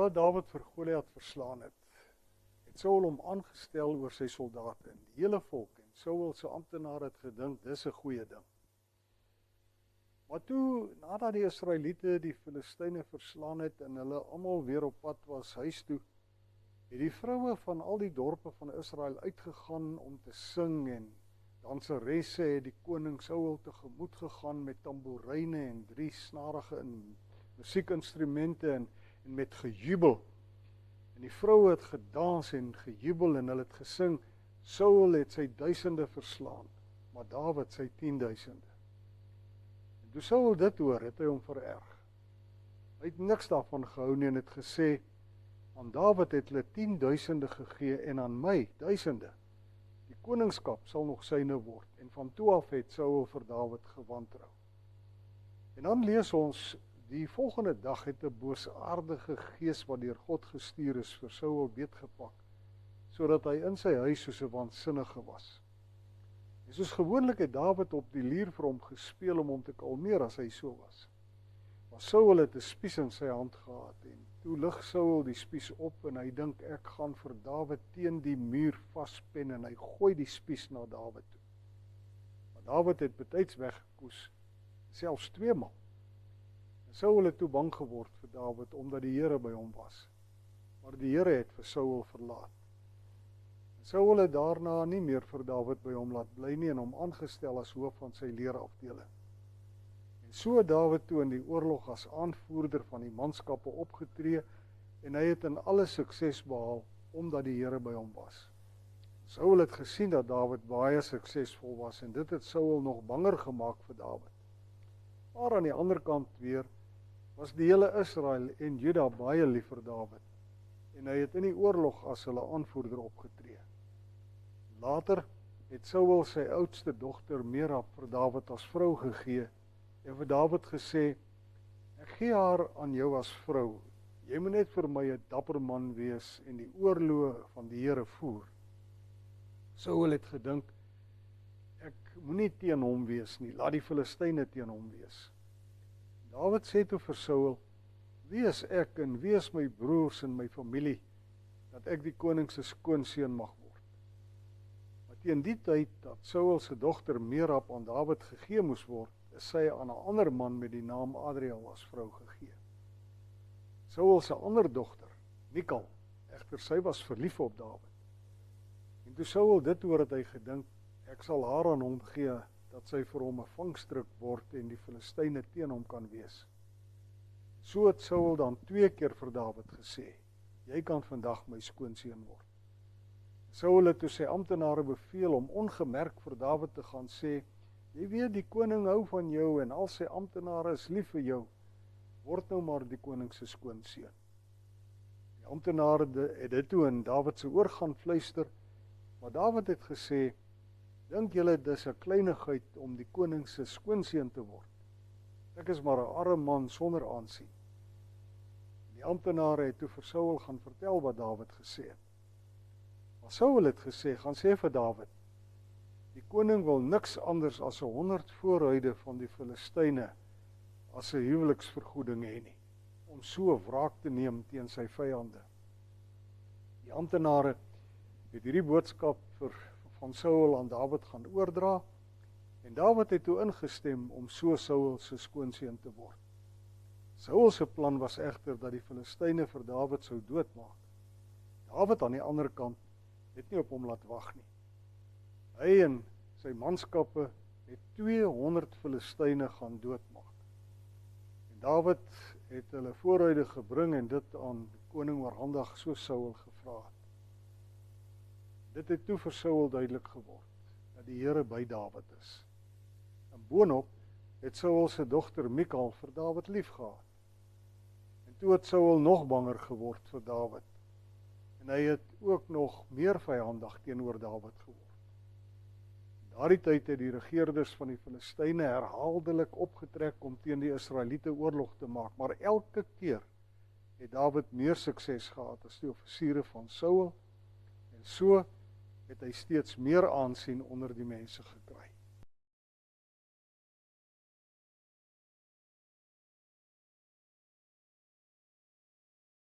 Nadat Dawid vir Goliat verslaan het Saul hom aangestel oor sy soldate en die hele volk en Saul se amptenare het gedink dis 'n goeie ding. Maar toe, nadat die Israeliete die Filistyne verslaan het en hulle almal weer op pad was huis toe, het die vroue van al die dorpe van Israel uitgegaan om te sing en danseresse het die koning Saul tegemoet gegaan met tamboeryne en 3 snarige musiekinstrumente en met gejubel. En die vroue het gedans en gejubel en hulle het gesing, Saul het sy 1000e verslaan, maar Dawid sy 10.000e. En toe Saul dit hoor, het hy hom vererg. Hy het niks daarvan gehou nie en het gesê, aan Dawid het hulle 10.000e gegee en aan my 1000e. Die koningskap sal nog syne word. En van toe af het Saul vir Dawid gewantrou. En dan lees ons, die volgende dag het 'n boosaardige gees wat deur God gestuur is vir Saul beetgepak, sodat hy in sy huis soos 'n waansinnige was. En soos gewoonlik het Dawid op die lier vir hom gespeel om hom te kalmeer as hy so was. Maar Saul het 'n spies in sy hand gehad en toe lig Saul die spies op en hy dink ek gaan vir Dawid teen die muur vaspen en hy gooi die spies na Dawid toe. Maar Dawid het betyds weggekoes, selfs 2 maal. Saul het toe bang geword vir Dawid omdat die Here by hom was. Maar die Here het vir Saul verlaat. Saul het daarna nie meer vir Dawid by hom laat bly nie en hom aangestel as hoof van sy leerafdeling. En so het Dawid toe in die oorlog as aanvoerder van die manskappe opgetree en hy het in alle sukses behaal omdat die Here by hom was. Saul het gesien dat Dawid baie suksesvol was en dit het Saul nog banger gemaak vir Dawid. Maar aan die ander kant weer was die hele Israel en Juda baie lief vir Dawid en hy het in die oorlog as hulle aanvoerder opgetree. Later het Saul sy oudste dogter Merab vir Dawid as vrou gegee en vir Dawid gesê, ek gee haar aan jou as vrou, jy moet net vir my 'n dapper man wees en die oorloë van die Here voer. Saul het gedink, ek moenie teen hom wees nie, laat die Filistyne teen hom wees. Dawid sê toe vir Saul, wie is ek en wie is my broers en my familie, dat ek die koning se skoonseun mag word. Maar teen die tyd dat Saul se dogter Merab aan Dawid gegee moes word, is sy aan 'n ander man met die naam Adriel as vrou gegee. Saul se ander dogter, Mikal, egter sy was verlief op Dawid. En toe Saul dit hoor het hy gedink, ek sal haar aan hom gee, dat sy vir hom 'n vangstruk word en die Filistyne teen hom kan wees. So het Saul dan 2 keer vir Dawid gesê, jy kan vandag my skoonseun word. Saul het toe sy amptenare beveel om ongemerk vir Dawid te gaan sê, jy weet die koning hou van jou en al sy amptenare is lief vir jou, word nou maar die koning se skoonseun. Die amptenare het dit toe in Dawid se oor gaan fluister, maar Dawid het gesê, dink julle dis 'n kleinigheid om die koning se skoonseun te word? Ek is maar 'n arme man sonder aansien. Die amptenare het toe vir Saul gaan vertel wat Dawid gesê het. Maar Saul het gesê, gaan sê vir Dawid, die koning wil niks anders as 100 voorhuide van die Filistyne as 'n huweliksvergoeding hê nie, om so wraak te neem teen sy vyande. Die amptenare het hierdie boodskap van Saul aan Dawid gaan oordra, en Dawid het toe ingestem om so Saul se skoonseun te word. Saul se plan was egter dat die Filistyne vir Dawid sou doodmaak. Dawid aan die ander kant het nie op hom laat wag nie. Hy en sy manskappe het 200 Filistyne gaan doodmaak. En Dawid het hulle voorhuide gebring en dit aan die koning oorhandig soos Saul gevra het. Dit het toe vir Saul duidelik geword, dat die Here by Dawid is. En boonop het Saul se dogter Mikal vir Dawid lief gehad. En toe het Saul nog banger geword vir Dawid. En hy het ook nog meer vyandig teenoor Dawid geword. Daardie tyd het die regerders van die Filistyne herhaaldelik opgetrek om teen die Israeliete oorlog te maak, maar elke keer het Dawid meer sukses gehad as die offisiere van Saul, en so het hy steeds meer aansien onder die mense gekry.